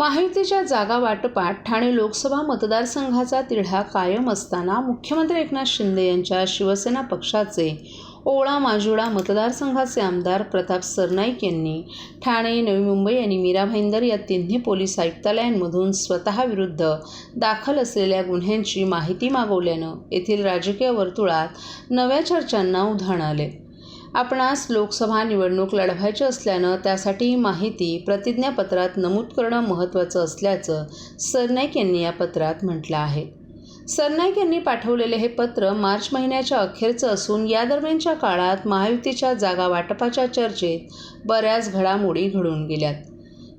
महायुतीच्या जागा वाटपात ठाणे लोकसभा मतदारसंघाचा तिढा कायम असताना मुख्यमंत्री एकनाथ शिंदे यांच्या शिवसेना पक्षाचे ओळा माजिवडा मतदारसंघाचे आमदार प्रताप सरनाईक यांनी ठाणे, नवी मुंबई आणि मीरा भाईंदर या तिन्ही पोलीस आयुक्तालयांमधून स्वतःविरुद्ध दाखल असलेल्या गुन्ह्यांची माहिती मागवल्यानं येथील राजकीय वर्तुळात नव्या चर्चांना उधाण आले. आपणास लोकसभा निवडणूक लढवायची असल्यानं त्यासाठी ही माहिती प्रतिज्ञापत्रात नमूद करणं महत्त्वाचं असल्याचं सरनाईक यांनी या पत्रात म्हटलं आहे. सरनाईक यांनी पाठवलेले हे पत्र मार्च महिन्याच्या अखेरचं असून या दरम्यानच्या काळात महायुतीच्या जागा वाटपाच्या चर्चेत बऱ्याच घडामोडी घडून गेल्यात.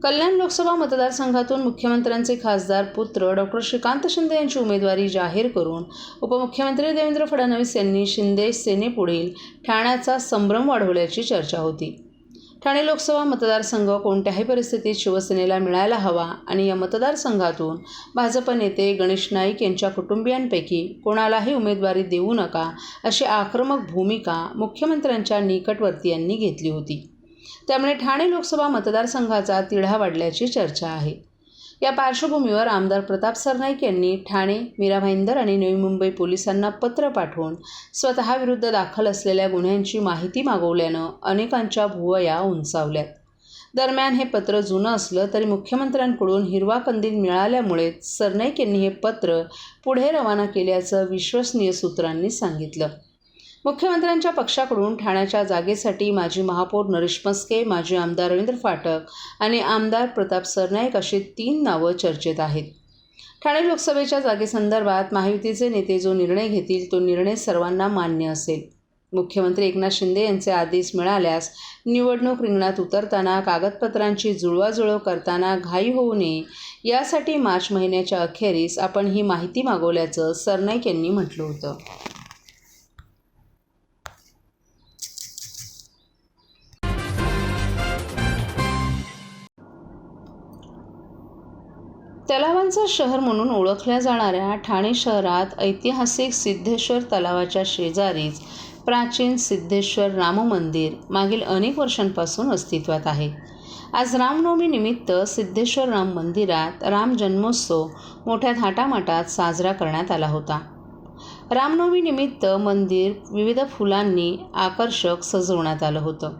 कल्याण लोकसभा मतदारसंघातून मुख्यमंत्र्यांचे खासदार पुत्र डॉ. श्रीकांत शिंदे यांची उमेदवारी जाहीर करून उपमुख्यमंत्री देवेंद्र फडणवीस यांनी शिंदे सेनेपुढील ठाण्याचा संभ्रम वाढवल्याची चर्चा होती. ठाणे लोकसभा मतदारसंघ कोणत्याही परिस्थितीत शिवसेनेला मिळायला हवा आणि या मतदारसंघातून भाजप नेते गणेश नाईक यांच्या कुटुंबियांपैकी कोणालाही उमेदवारी देऊ नका अशी आक्रमक भूमिका मुख्यमंत्र्यांच्या निकटवर्तीयांनी घेतली होती. त्यामुळे ठाणे लोकसभा मतदारसंघाचा तिढा वाढल्याची चर्चा आहे. या पार्श्वभूमीवर आमदार प्रताप सरनाईक यांनी ठाणे, मीरा भाईंदर आणि नवी मुंबई पोलिसांना पत्र पाठवून स्वतःविरुद्ध दाखल असलेल्या गुन्ह्यांची माहिती मागवल्यानं अनेकांच्या भुवया उंचावल्यात. दरम्यान हे पत्र जुनं असलं तरी मुख्यमंत्र्यांकडून हिरवा कंदील मिळाल्यामुळे सरनाईक यांनी हे पत्र पुढे रवाना केल्याचं विश्वसनीय सूत्रांनी सांगितलं. मुख्यमंत्र्यांच्या पक्षाकडून ठाण्याच्या जागेसाठी माजी महापौर नरेश मस्के, माजी आमदार रवींद्र फाटक आणि आमदार प्रताप सरनाईक अशी 3 नावं चर्चेत आहेत. ठाणे लोकसभेच्या जागेसंदर्भात महायुतीचे नेते जो निर्णय घेतील तो निर्णय सर्वांना मान्य असेल. मुख्यमंत्री एकनाथ शिंदे यांचे आदेश मिळाल्यास निवडणूक रिंगणात उतरताना कागदपत्रांची जुळवाजुळव करताना घाई होऊ नये यासाठी मार्च महिन्याच्या अखेरीस आपण ही माहिती मागवल्याचं सरनाईक यांनी म्हटलं होतं. तलावांचं शहर म्हणून ओळखल्या जाणाऱ्या ठाणे शहरात ऐतिहासिक सिद्धेश्वर तलावाच्या शेजारीच प्राचीन सिद्धेश्वर राम मंदिर मागील अनेक वर्षांपासून अस्तित्वात आहे. आज रामनवमीनिमित्त सिद्धेश्वर राम मंदिरात राम जन्मोत्सव मोठ्या थाटामाटात साजरा करण्यात आला होता. रामनवमीनिमित्त मंदिर विविध फुलांनी आकर्षक सजवण्यात आलं होतं.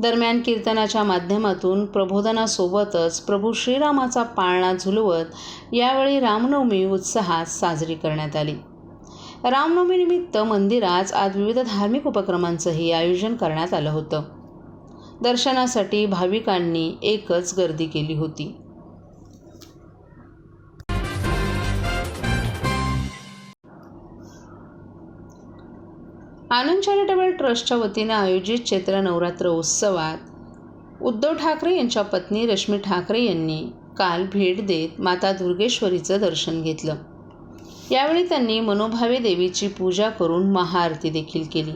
दरम्यान कीर्तनाच्या माध्यमातून प्रबोधनासोबतच प्रभू श्रीरामाचा पाळणा झुलवत यावेळी रामनवमी उत्साहात साजरी करण्यात आली. रामनवमीनिमित्त मंदिरात आज विविध धार्मिक उपक्रमांचंही आयोजन करण्यात आलं होतं. दर्शनासाठी भाविकांनी एकच गर्दी केली होती. आनंद चॅरिटेबल ट्रस्टच्या वतीने आयोजित चैत्र नवरात्र उत्सवात उद्धव ठाकरे यांच्या पत्नी रश्मी ठाकरे यांनी काल भेट देत माता दुर्गेश्वरीचं दर्शन घेतलं. यावेळी त्यांनी मनोभावे देवीची पूजा करून महाआरती देखील केली.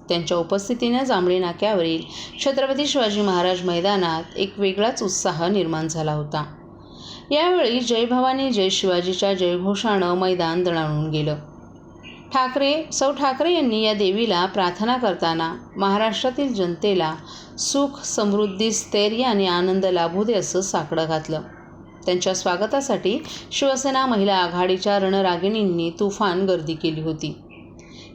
त्यांच्या उपस्थितीने जांभळी नाक्यावरील छत्रपती शिवाजी महाराज मैदानात एक वेगळाच उत्साह निर्माण झाला होता. यावेळी जय भवानी जय शिवाजीच्या जयघोषानं मैदान दणाणून गेलं. सौ ठाकरे यांनी या देवीला प्रार्थना करताना महाराष्ट्रातील जनतेला सुख, समृद्धी, स्थैर्य आणि आनंद लाभू दे असं साकडं घातलं. त्यांच्या स्वागतासाठी शिवसेना महिला आघाडीच्या रणरागिणींनी तुफान गर्दी केली होती.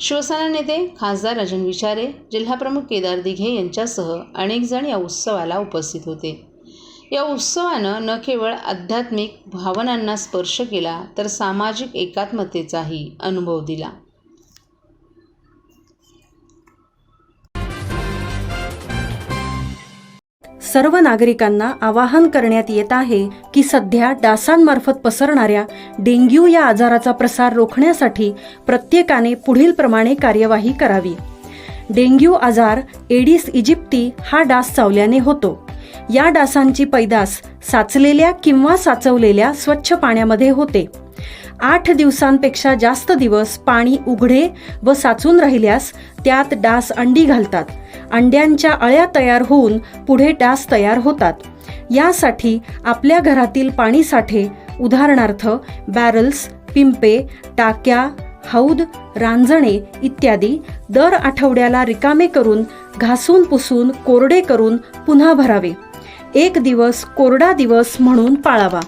शिवसेना नेते खासदार राजन विचारे, जिल्हाप्रमुख केदार दिघे यांच्यासह अनेक जण या उत्सवाला उपस्थित होते. या उत्सवानं न केवळ आध्यात्मिक भावनांना स्पर्श केला तर सामाजिक एकात्मतेचाही अनुभव दिला. सर्व नागरिकांना आवाहन करण्यात येत आहे की सध्या डासांमार्फत पसरणाऱ्या डेंग्यू या आजाराचा प्रसार रोखण्यासाठी प्रत्येकाने पुढीलप्रमाणे कार्यवाही करावी. डेंग्यू आजार एडिस इजिप्ती हा डास चावल्याने होतो. या डासांची पैदास साचलेल्या किंवा साचवलेल्या स्वच्छ पाण्यामध्ये होते. 8 दिवसांपेक्षा जास्त दिवस पाणी उघडे व साचून राहिल्यास त्यात डास अंडी घालतात. अंड्यांच्या अळ्या तयार होऊन पुढे डास तयार होतात. यासाठी आपल्या घरातील पाणीसाठे उदाहरणार्थ बॅरल्स, पिंपे, टाक्या, हौद, रांजणे इत्यादी दर आठवड्याला रिकामे करून घासून पुसून कोरडे करून पुन्हा भरावे. एक दिवस कोरडा दिवस म्हणून पाळावा.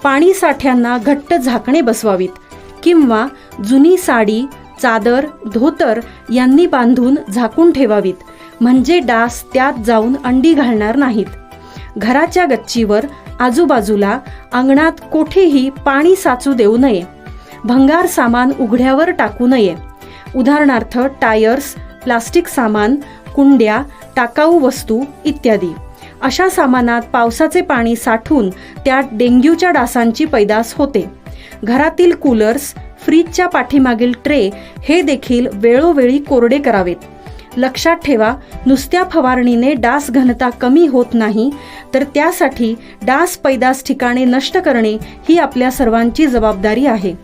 पाणी साठ्यांना घट्ट झाकणे बसवावीत किंवा जुनी साडी, चादर, धोतर यांनी बांधून झाकून ठेवावीत, म्हणजे डास त्यात जाऊन अंडी घालणार नाहीत. घराच्या गच्चीवर, आजूबाजूला, अंगणात कोठेही पाणी साचू देऊ नये. भंगार सामान उघड्यावर टाकू नये. उदाहरणार्थ टायर्स, प्लास्टिक सामान, कुंड्या, टाकाऊ वस्तू इत्यादी. अशा सामानात पावसाचे पाणी साठून त्यात डेंग्यूच्या डासांची पैदास होते. घरातील कूलर्स, फ्रीजच्या पाठीमागील ट्रे हे देखील वेळोवेळी कोरडे करावेत. लक्षात ठेवा, नुसत्या फवारणीने डास घनता कमी होत नाही, तर त्यासाठी डास पैदास ठिकाणे नष्ट करणे ही आपल्या सर्वांची जबाबदारी आहे.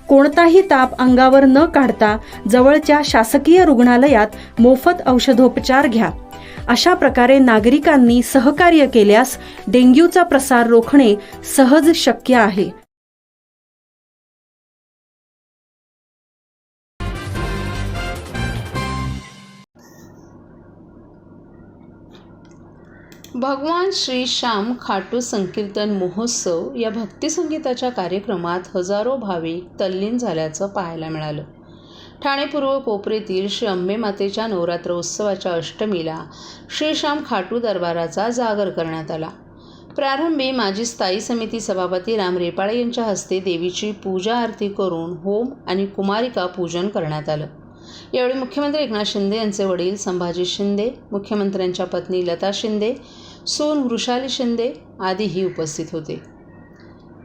कोणताही ताप अंगावर न काढता जवळच्या शासकीय रुग्णालयात मोफत औषधोपचार घ्या. अशा प्रकारे नागरिकांनी सहकार्य केल्यास डेंग्यूचा प्रसार रोखणे सहज शक्य आहे. भगवान श्री श्याम खाटू संकीर्तन महोत्सव या भक्तिसंगीताच्या कार्यक्रमात हजारो भाविक तल्लीन झाल्याचं पाहायला मिळालं. ठाणे पूर्व कोपरेतील श्री अंबे मातेच्या नवरात्र उत्सवाच्या अष्टमीला श्री श्याम खाटू दरबाराचा जागर करण्यात आला. प्रारंभी माजी स्थायी समिती सभापती राम रेपाळे यांच्या हस्ते देवीची पूजा आरती करून होम आणि कुमारिका पूजन करण्यात आलं. यावेळी मुख्यमंत्री एकनाथ शिंदे यांचे वडील संभाजी शिंदे, मुख्यमंत्र्यांच्या पत्नी लता शिंदे, सून वृषाली शिंदे आदीही उपस्थित होते.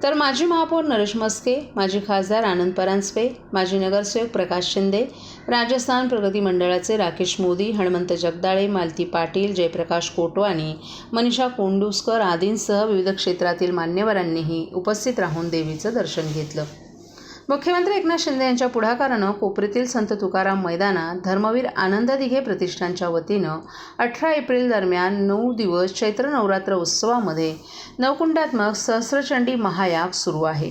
तर माजी महापौर नरेश मस्के, माजी खासदार आनंद परांजपे, माजी नगरसेवक प्रकाश शिंदे, राजस्थान प्रगती मंडळाचे राकेश मोदी, हनुमंत जगदाळे, मालती पाटील, जयप्रकाश कोटवानी, मनीषा कोंडुस्कर आदींसह विविध क्षेत्रातील मान्यवरांनीही उपस्थित राहून देवीचं दर्शन घेतलं. मुख्यमंत्री एकनाथ शिंदे यांच्या पुढाकारानं कोपरीतील संत तुकाराम मैदानात धर्मवीर आनंद दिघे प्रतिष्ठानच्या वतीनं 18 एप्रिल दरम्यान 9 दिवस चैत्र नवरात्र उत्सवामध्ये नवकुंडात्मक सहस्रचंडी महायाग सुरू आहे.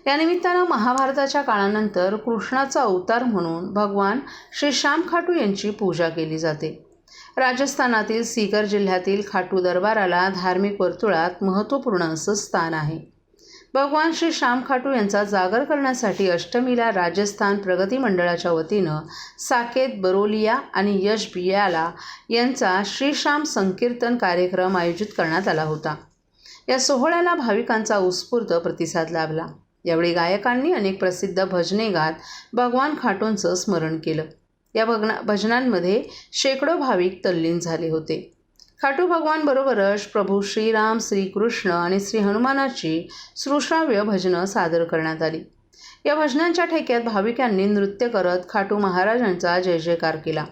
या निमित्तानं महाभारताच्या काळानंतर कृष्णाचा अवतार म्हणून भगवान श्री श्याम खाटू यांची पूजा केली जाते. राजस्थानातील सीकर जिल्ह्यातील खाटू दरबाराला धार्मिक वर्तुळात महत्त्वपूर्ण असं स्थान आहे. भगवान श्री श्याम खाटू यांचा जागर करण्यासाठी अष्टमीला राजस्थान प्रगती मंडळाच्या वतीनं साकेत, बरोलिया आणि यश बियाला यांचा श्री श्याम संकीर्तन कार्यक्रम आयोजित करण्यात आला होता. या सोहळ्याला भाविकांचा उत्स्फूर्त प्रतिसाद लाभला. यावेळी गायकांनी अनेक प्रसिद्ध भजने गात भगवान खाटूंचं स्मरण केलं. या भजनांमध्ये शेकडो भाविक तल्लीन झाले होते. खाटू भगवान बरोबरच प्रभू श्रीराम, श्रीकृष्ण आणि श्री हनुमानाची श्रुश्राव्य भजनं सादर करण्यात आली. या भजनांच्या ठेक्यात भाविकांनी नृत्य करत खाटू महाराजांचा जय जयकार केला.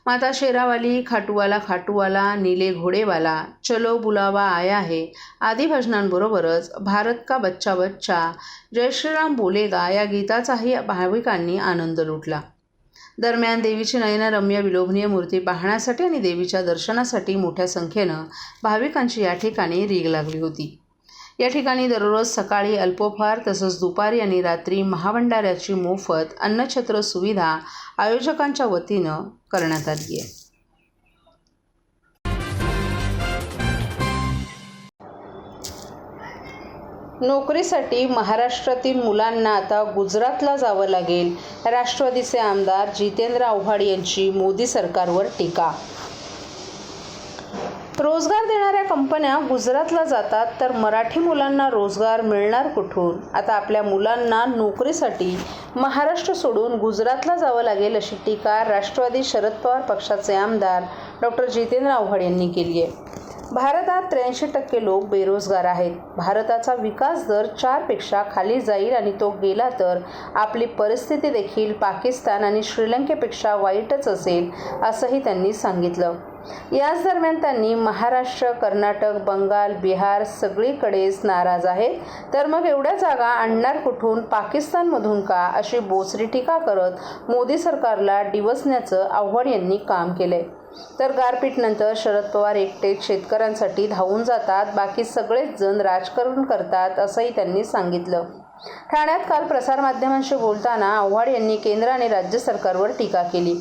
माता शेरावाली, खाटूवाला खाटूवाला, नीले घोडेवाला, चलो बुलावा आया है आदी भजनांबरोबरच भारत का बच्चा बच्चा, जय श्रीराम बोलेगा या गीताचाही भाविकांनी आनंद लुटला. दरम्यान देवीची नयनरम्य विलोभनीय मूर्ती पाहण्यासाठी आणि देवीच्या दर्शनासाठी मोठ्या संख्येनं भाविकांची या ठिकाणी रीघ लागली होती. या ठिकाणी दररोज सकाळी अल्पोपहार तसंच दुपारी आणि रात्री महाभंडाऱ्याची मोफत अन्नछत्र सुविधा आयोजकांच्या वतीनं करण्यात आली आहे. नोकरीसाठी महाराष्ट्रातील मुलांना आता गुजरातला जावं लागेल. राष्ट्रवादीचे आमदार जितेंद्र आव्हाड यांची मोदी सरकारवर टीका. रोजगार देणाऱ्या कंपन्या गुजरातला जातात तर मराठी मुलांना रोजगार मिळणार कुठून? आता आपल्या मुलांना नोकरीसाठी महाराष्ट्र सोडून गुजरातला जावं लागेल अशी टीका राष्ट्रवादी शरद पवार पक्षाचे आमदार डॉक्टर जितेंद्र आव्हाड यांनी केली आहे. भारतात 83% लोक बेरोजगार आहेत. भारताचा विकास दर 4पेक्षा खाली जाईल आणि तो गेला तर आपली परिस्थिती देखील पाकिस्तान आणि श्रीलंकेपेक्षा वाईटच असेल असंही त्यांनी सांगितलं. याच दरम्यान त्यांनी महाराष्ट्र, कर्नाटक, बंगाल, बिहार सगळीकडेच नाराज आहेत, तर मग एवढ्या जागा आणणार कुठून, पाकिस्तानमधून का, अशी बोचरी टीका करत मोदी सरकारला डिवचण्याचं आव्हाड यांनी काम केलंय. तर गारपीटनंतर शरद पवार एकटेच शेतकऱ्यांसाठी धावून जातात, बाकी सगळेच जण राजकारण करतात असंही त्यांनी सांगितलं. ठाण्यात काल प्रसारमाध्यमांशी बोलताना आव्हाड यांनी केंद्र आणि राज्य सरकारवर टीका केली.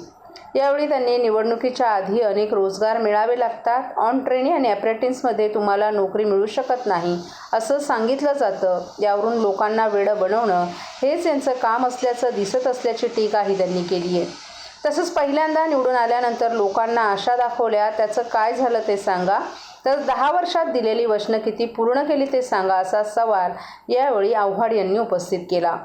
यावेळी त्यांनी निवडणुकीच्या आधी अनेक रोजगार मेळावे लागतात, ऑन ट्रेनी आणि अप्रेंटिसमध्ये तुम्हाला नोकरी मिळू शकत नाही असं सांगितलं जातं. यावरून लोकांना वेडं बनवणं हेच यांचं काम असल्याचं दिसत असल्याची टीकाही त्यांनी केली आहे. तसंच पहिल्यांदा निवडून आल्यानंतर लोकांना आशा दाखवल्या, त्याचं काय झालं ते सांगा, तर 10 वर्षात दिलेली वचनं किती पूर्ण केली ते सांगा, असा सवाल यावेळी आव्हाड यांनी उपस्थित केला.